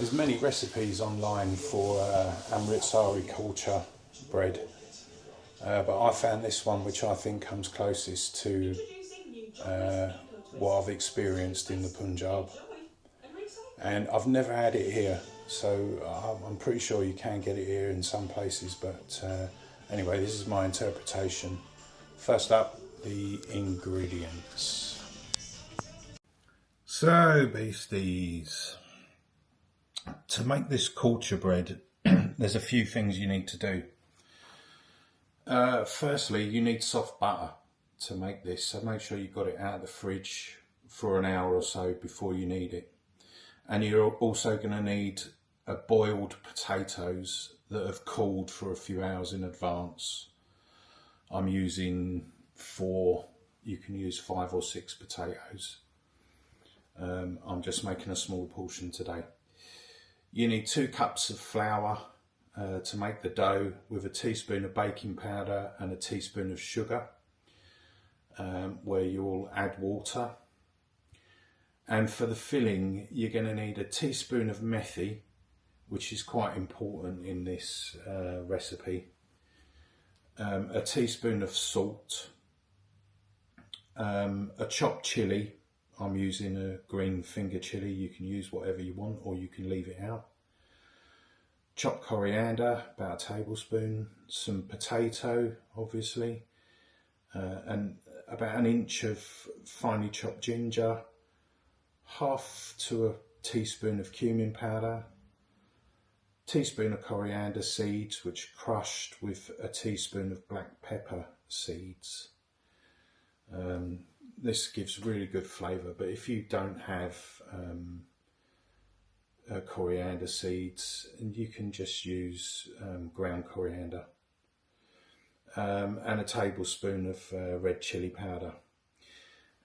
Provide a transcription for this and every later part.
There's many recipes online for Amritsari Kulcha bread, but I found this one which I think comes closest to what I've experienced in the Punjab, and I've never had it here, so I'm pretty sure you can get it here in some places, but anyway, this is my interpretation. First up, the ingredients. So beasties, to make this kulcha bread, there's a few things you need to do. Firstly, you need soft butter to make this, so make sure you've got it out of the fridge for an hour or so before you need it. And you're also going to need boiled potatoes that have cooled for a few hours in advance. I'm using 4, you can use 5 or 6 potatoes. I'm just making a small portion today. You need 2 cups of flour to make the dough, with a teaspoon of baking powder and a teaspoon of sugar, where you'll add water. And for the filling, you're going to need a teaspoon of methi, which is quite important in this recipe, a teaspoon of salt, a chopped chilli. I'm using a green finger chilli. You can use whatever you want, or you can leave it out. Chopped coriander, about a tablespoon. Some potato, obviously, and about an inch of finely chopped ginger. Half to a teaspoon of cumin powder. Teaspoon of coriander seeds, which crushed with a teaspoon of black pepper seeds. This gives really good flavour, but if you don't have coriander seeds, and you can just use ground coriander, and a tablespoon of red chilli powder.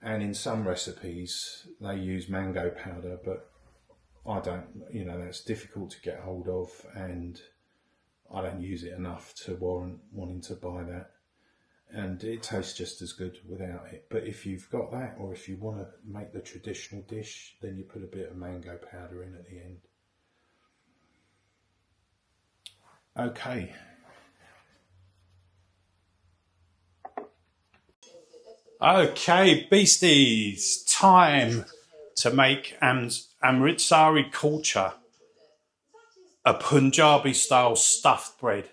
And in some recipes they use mango powder, but I don't, that's difficult to get hold of, and I don't use it enough to warrant wanting to buy that. And it tastes just as good without it. But if you've got that, or if you want to make the traditional dish, then you put a bit of mango powder in at the end. Okay. Okay, beasties, time to make Amritsari Kulcha, a Punjabi style stuffed bread.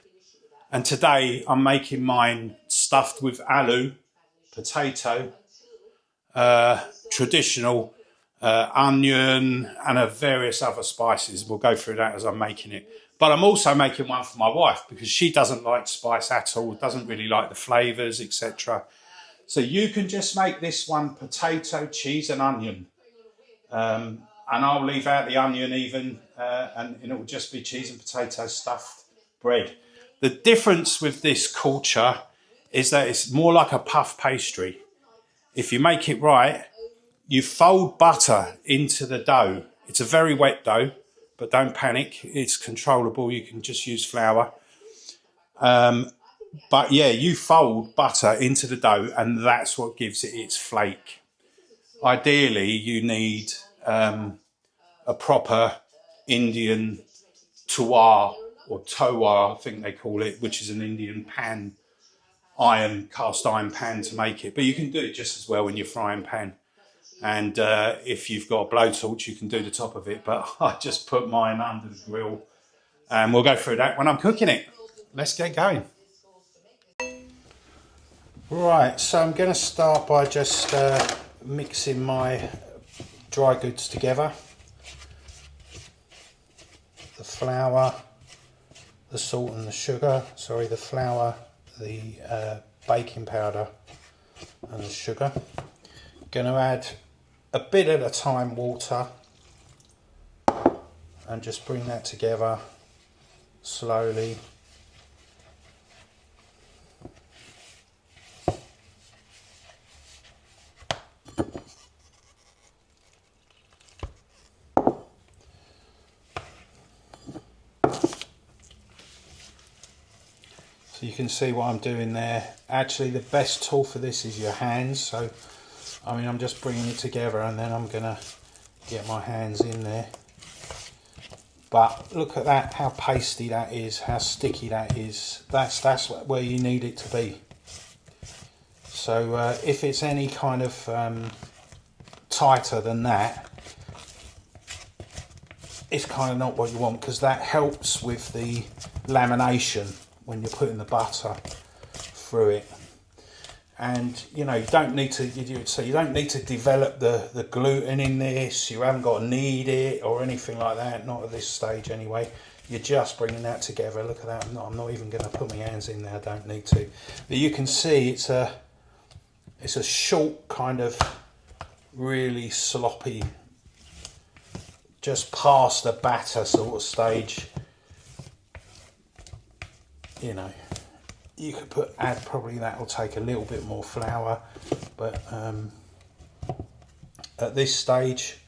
And today I'm making mine stuffed with aloo, potato, traditional onion, and various other spices. We'll go through that as I'm making it. But I'm also making one for my wife, because she doesn't like spice at all, doesn't really like the flavours, etc. So you can just make this one potato, cheese and onion. And I'll leave out the onion even, and it will just be cheese and potato stuffed bread. The difference with this kulcha is that it's more like a puff pastry. If you make it right, you fold butter into the dough. It's a very wet dough, but don't panic. It's controllable. You can just use flour. But yeah, you fold butter into the dough, and that's what gives it its flake. Ideally, you need a proper Indian tuwa, or towa, I think they call it, which is an Indian pan, cast iron pan to make it. But you can do it just as well in your frying pan. And if you've got a blowtorch, you can do the top of it. But I just put mine under the grill, and we'll go through that when I'm cooking it. Let's get going. Right, so I'm going to start by just mixing my dry goods together. The flour, the salt and the sugar, the flour, the baking powder and the sugar. Going to add a bit at a time water, and just bring that together slowly. So you can see what I'm doing there. Actually, the best tool for this is your hands. So I'm just bringing it together, and then I'm gonna get my hands in there But look at that, how pasty that is, how sticky that is. That's where you need it to be. So if it's any kind of tighter than that, it's kind of not what you want, because that helps with the lamination when you're putting the butter through it. And you know, you don't need to develop the gluten in this. You haven't got to knead it or anything like that, not at this stage anyway. You're just bringing that together. Look at that. I'm not even going to put my hands in there, I don't need to. But you can see it's a short kind of really sloppy, just past the batter sort of stage. You know, you could add probably that will take a little bit more flour, but at this stage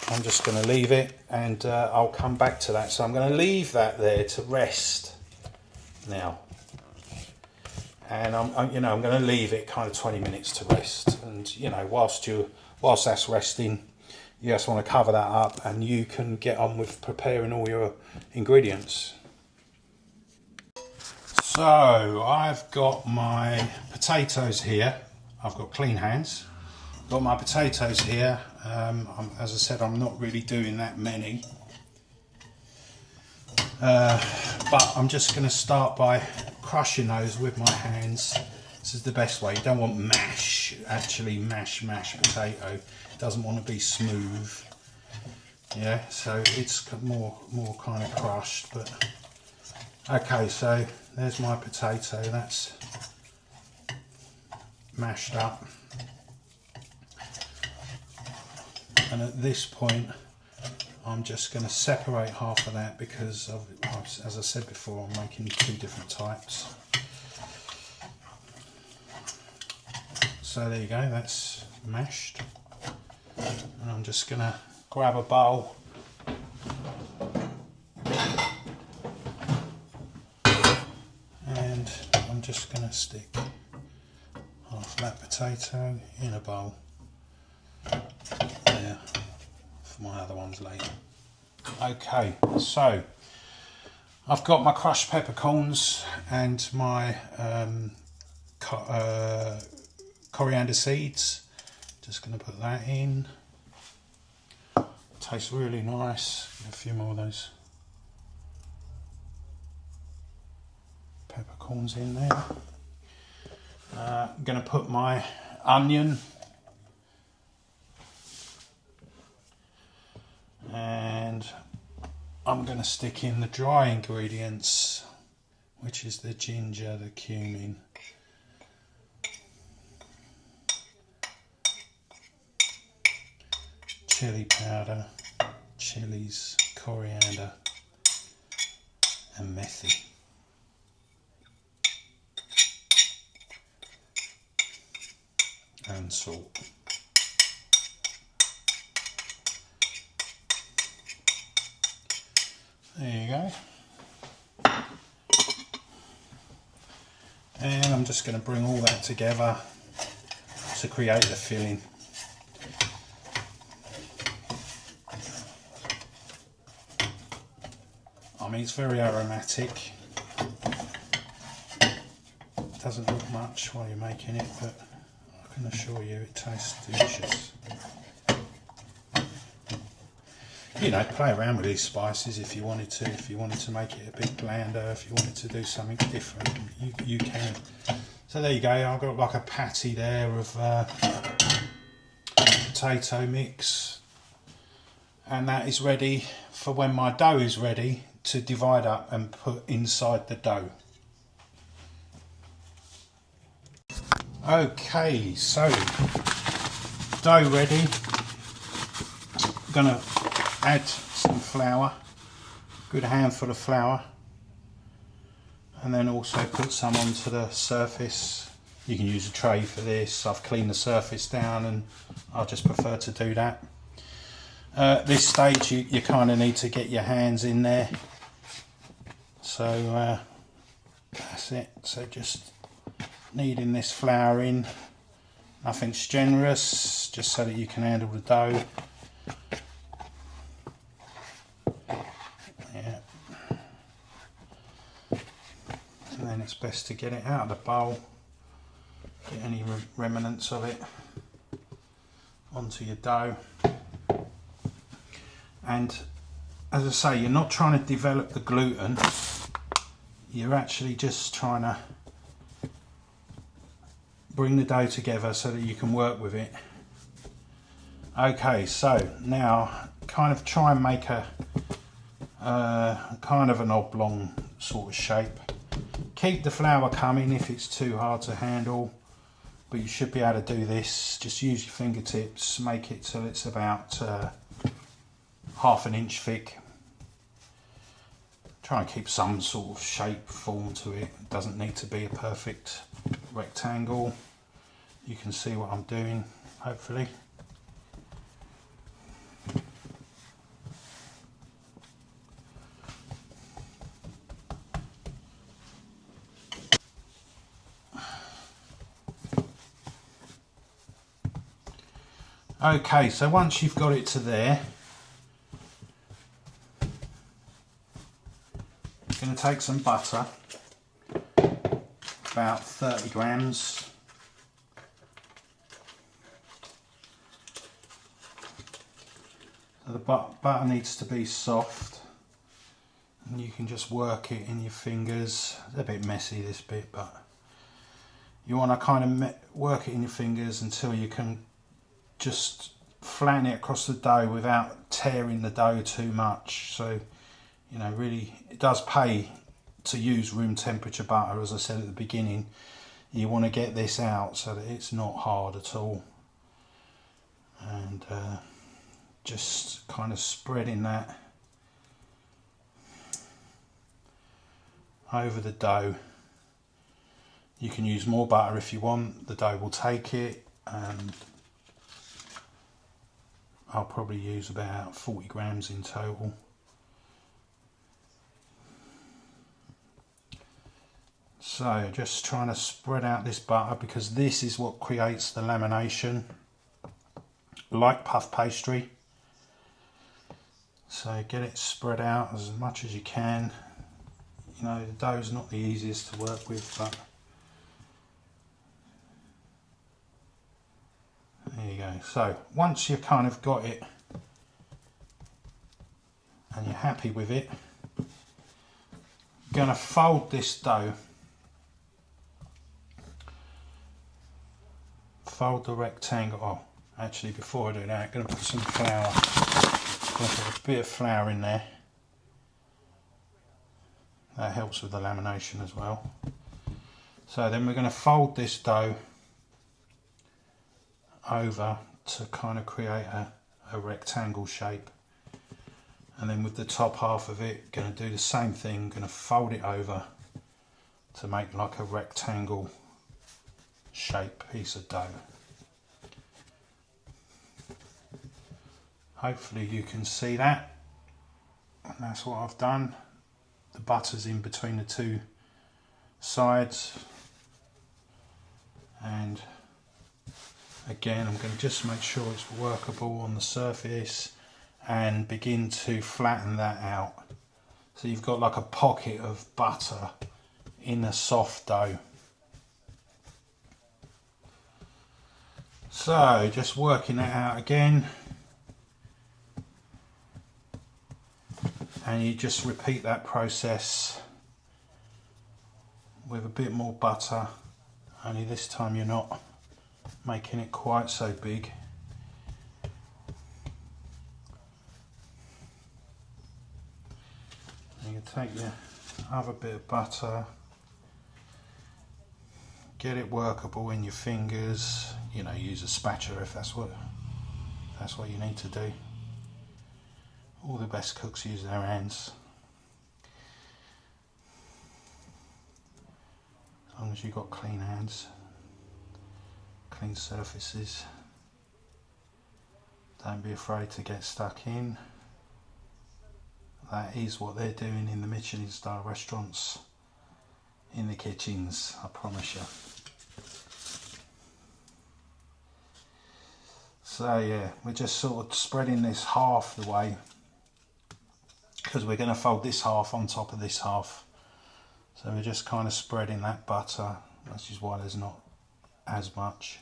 I'm just going to leave it, and I'll come back to that. So I'm going to leave that there to rest now, and I'm going to leave it kind of 20 minutes to rest. And you know, whilst that's resting, you just want to cover that up, and you can get on with preparing all your ingredients. So I've got my potatoes here. I've got clean hands. Got my potatoes here. As I said, I'm not really doing that many, but I'm just going to start by crushing those with my hands. This is the best way. You don't want mash, actually mash potato. It doesn't want to be smooth. Yeah, so it's more kind of crushed. But okay, so there's my potato. That's mashed up. And at this point, I'm just going to separate half of that, because as I said before, I'm making two different types. So there you go, that's mashed. And I'm just going to grab a bowl and I'm just going to stick half that potato in a bowl. There, for my other ones later. Okay, so I've got my crushed peppercorns and my coriander seeds. Just going to put that in. Tastes really nice. Get a few more of those peppercorns in there. I'm going to put my onion, and I'm going to stick in the dry ingredients, which is the ginger, the cumin, chili powder, chilies, coriander and methi. And salt. There you go. And I'm just going to bring all that together to create the filling. I mean, it's very aromatic. It doesn't look much while you're making it, but I can assure you it tastes delicious. You know, play around with these spices if you wanted to. If you wanted to make it a bit blander, if you wanted to do something different, you can. So there you go. I've got like a patty there of potato mix, and that is ready for when my dough is ready to divide up and put inside the dough. Okay, so dough ready. I'm gonna add some flour, good handful of flour, and then also put some onto the surface. You can use a tray for this. I've cleaned the surface down and I just prefer to do that. At this stage you kind of need to get your hands in there, so that's it. So just kneading this flour in, nothing strenuous, just so that you can handle the dough. it's best to get it out of the bowl, get any remnants of it onto your dough. And as I say, you're not trying to develop the gluten, you're actually just trying to bring the dough together so that you can work with it. Okay, so now kind of try and make a kind of an oblong sort of shape. Keep the flour coming if it's too hard to handle, but you should be able to do this. Just use your fingertips, make it till it's about half an inch thick. Try and keep some sort of shape, form to it. It doesn't need to be a perfect rectangle. You can see what I'm doing, hopefully. Okay, so once you've got it to there, you're going to take some butter, about 30 grams. So the butter needs to be soft, and you can just work it in your fingers. It's a bit messy this bit, but you want to kind of work it in your fingers until you can just flatten it across the dough without tearing the dough too much. So, you know, really it does pay to use room temperature butter. As I said at the beginning, you want to get this out so that it's not hard at all, and just kind of spreading that over the dough. You can use more butter if you want, the dough will take it. I'll probably use about 40 grams in total. So just trying to spread out this butter, because this is what creates the lamination, like puff pastry. So get it spread out as much as you can. You know, the dough is not the easiest to work with, but there you go. So once you've kind of got it and you're happy with it, you're going to fold this dough, fold the rectangle. Oh, actually before I do that, I'm going to put some flour. I'm going to put a bit of flour in there. That helps with the lamination as well. So then we're going to fold this dough over to kind of create a rectangle shape, and then with the top half of it, going to do the same thing, going to fold it over to make like a rectangle shape piece of dough. Hopefully you can see that, and that's what I've done. The butter's in between the two sides, and again I'm going to just make sure it's workable on the surface and begin to flatten that out. So you've got like a pocket of butter in a soft dough. So just working that out again, and you just repeat that process with a bit more butter, only this time you're not making it quite so big. You can take your other bit of butter, get it workable in your fingers. You know, use a spatula if that's what you need to do. All the best cooks use their hands, as long as you've got clean hands, clean surfaces. Don't be afraid to get stuck in. That is what they're doing in the Michelin star restaurants, in the kitchens, I promise you. So yeah, we're just sort of spreading this half the way, because we're going to fold this half on top of this half. So we're just kind of spreading that butter, which is why there's not as much.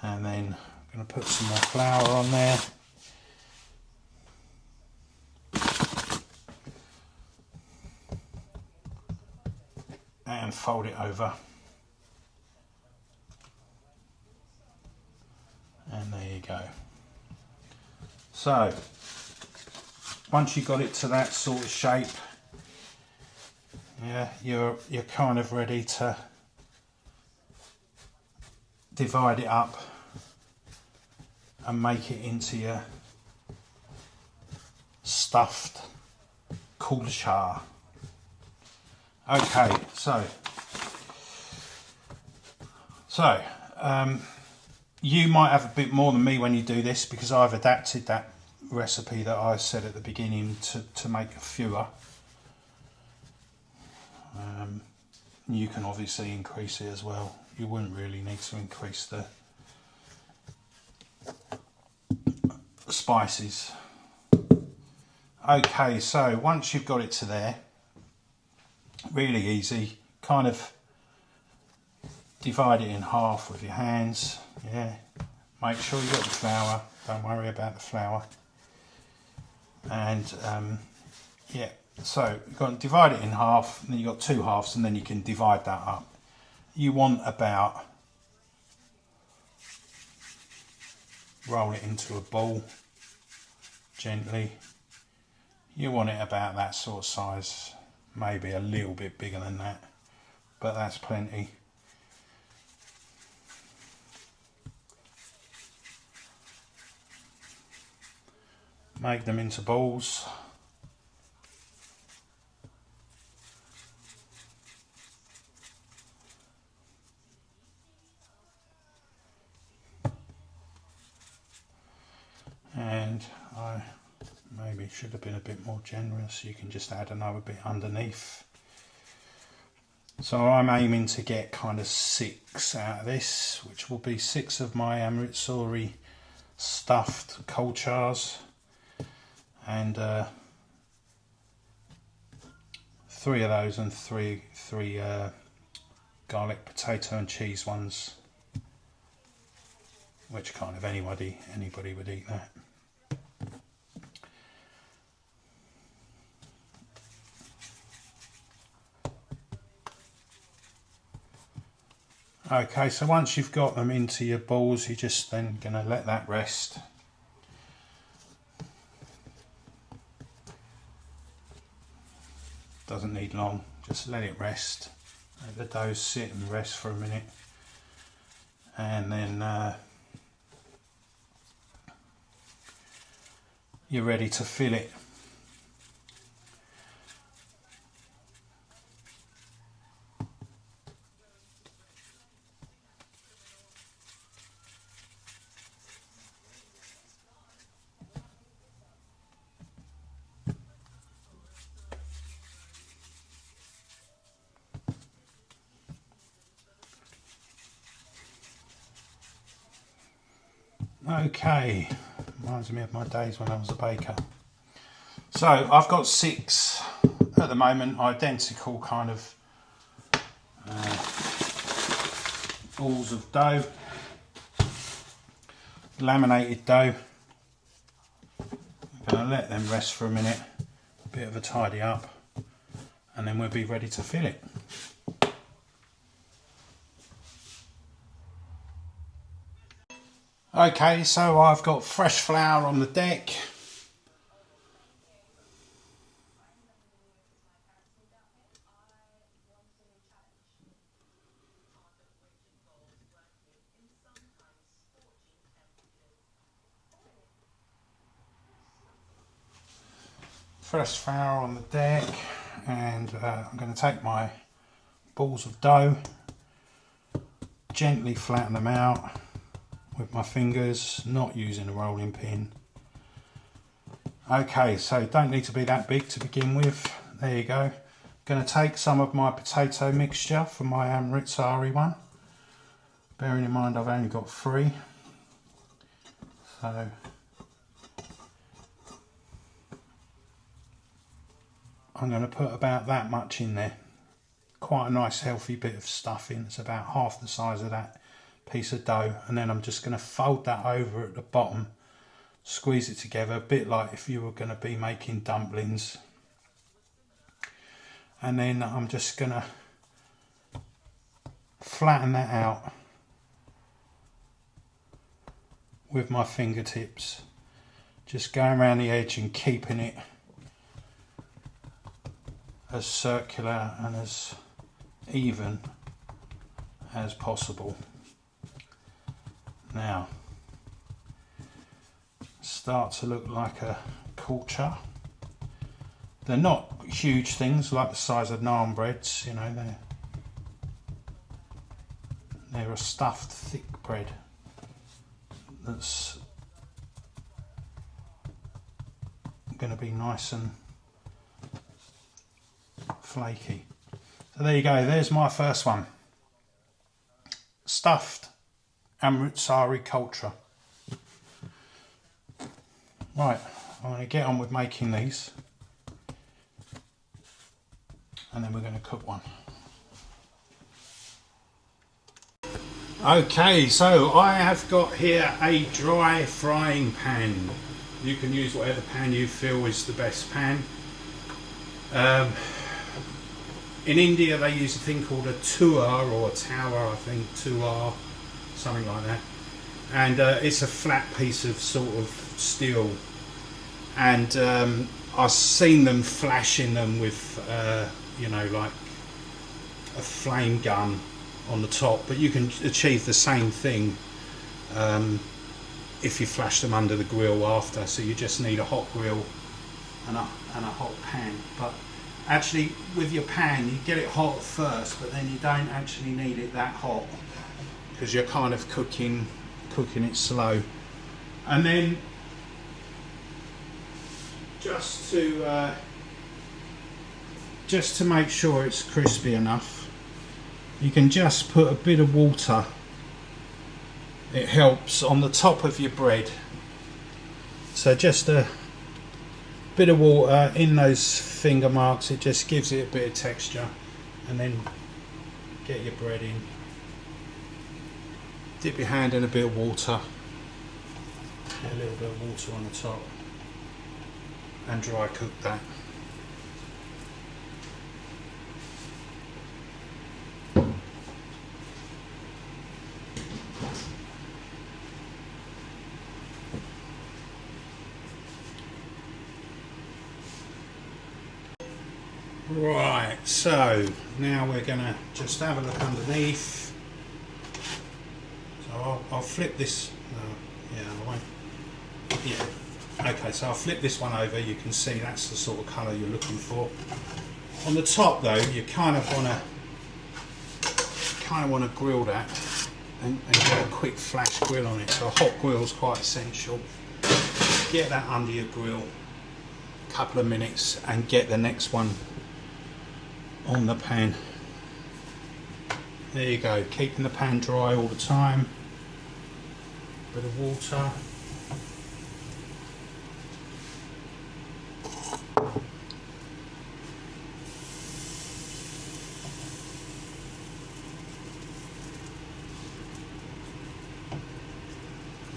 And then I'm going to put some more flour on there. And fold it over. And there you go. So, once you've got it to that sort of shape, yeah, you're kind of ready to divide it up and make it into your stuffed kulcha. Okay, so you might have a bit more than me when you do this, because I've adapted that recipe that I said at the beginning to make fewer. You can obviously increase it as well. You wouldn't really need to increase the spices. Okay, so once you've got it to there, really easy, kind of divide it in half with your hands. Yeah, make sure you got the flour, don't worry about the flour. And yeah, so you've got to divide it in half, and then you've got two halves, and then you can divide that up. You want about, roll it into a ball gently. You want it about that sort of size, maybe a little bit bigger than that, but that's plenty. Make them into balls. And I maybe should have been a bit more generous. You can just add another bit underneath. So I'm aiming to get kind of 6 out of this, which will be 6 of my Amritsari stuffed kulchas, and 3 of those, and three garlic, potato and cheese ones, which kind of anybody would eat that. Okay, so once you've got them into your balls, you're just then going to let that rest. Doesn't need long, just let it rest. Let the dough sit and rest for a minute, and then you're ready to fill it. Okay, reminds me of my days when I was a baker. So I've got 6 at the moment, identical kind of balls of dough, laminated dough. I'm going to let them rest for a minute, a bit of a tidy up, and then we'll be ready to fill it. Okay, so I've got fresh flour on the deck. Fresh flour on the deck, and I'm going to take my balls of dough, gently flatten them out with my fingers, not using a rolling pin. Okay, so don't need to be that big to begin with. There you go. I'm going to take some of my potato mixture from my Amritsari one, bearing in mind I've only got 3. So I'm going to put about that much in there. Quite a nice healthy bit of stuffing. It's about half the size of that piece of dough, and then I'm just going to fold that over at the bottom, squeeze it together, a bit like if you were going to be making dumplings. And then I'm just going to flatten that out with my fingertips, just going around the edge and keeping it as circular and as even as possible. Now, start to look like a kulcha. They're not huge things like the size of naan breads, you know, they're a stuffed thick bread that's going to be nice and flaky. So there you go, there's my first one. Stuffed Amritsari Kulcha. Right, I'm going to get on with making these, and then we're going to cook one. Okay, so I have got here a dry frying pan. You can use whatever pan you feel is the best pan. In India they use a thing called a tuar or a tower, I think, tuar, something like that. And it's a flat piece of sort of steel. And I've seen them flashing them with, you know, like a flame gun on the top, but you can achieve the same thing if you flash them under the grill after. So you just need a hot grill and a hot pan. But actually with your pan you get it hot first, but then you don't actually need it that hot because you're kind of cooking it slow. And then just to make sure it's crispy enough, you can just put a bit of water, it helps, on the top of your bread. So just a bit of water in those finger marks, it just gives it a bit of texture. And then get your bread in, dip your hand in a bit of water, get a little bit of water on the top, and dry cook that. Right, so now we're going to just have a look underneath. So I'll flip this, yeah, I won't, yeah, okay, so I'll flip this one over. You can see that's the sort of colour you're looking for. On the top though, you kind of want to grill that and get a quick flash grill on it. So a hot grill is quite essential. Get that under your grill a couple of minutes and get the next one on the pan. There you go, keeping the pan dry all the time. Bit of water.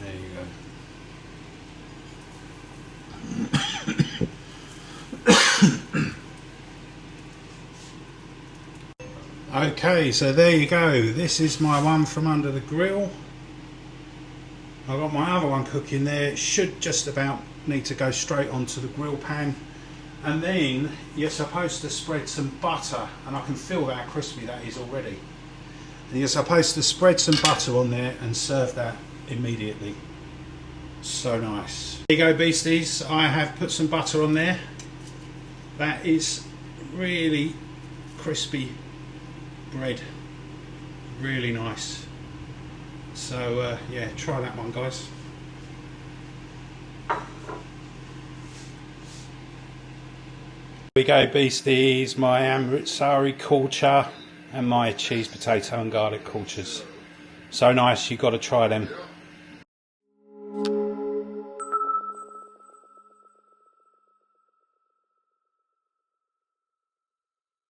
There you go. Okay, so there you go. This is my one from under the grill. I've got my other one cooking there. It should just about need to go straight onto the grill pan. And then you're supposed to spread some butter, and I can feel how crispy that is already. And you're supposed to spread some butter on there and serve that immediately. So nice. There you go, beasties. I have put some butter on there. That is really crispy bread, really nice. So yeah, try that one, guys. Here we go, beasties, my Amritsari Kulcha and my cheese, potato and garlic kulchas. So nice, you've got to try them.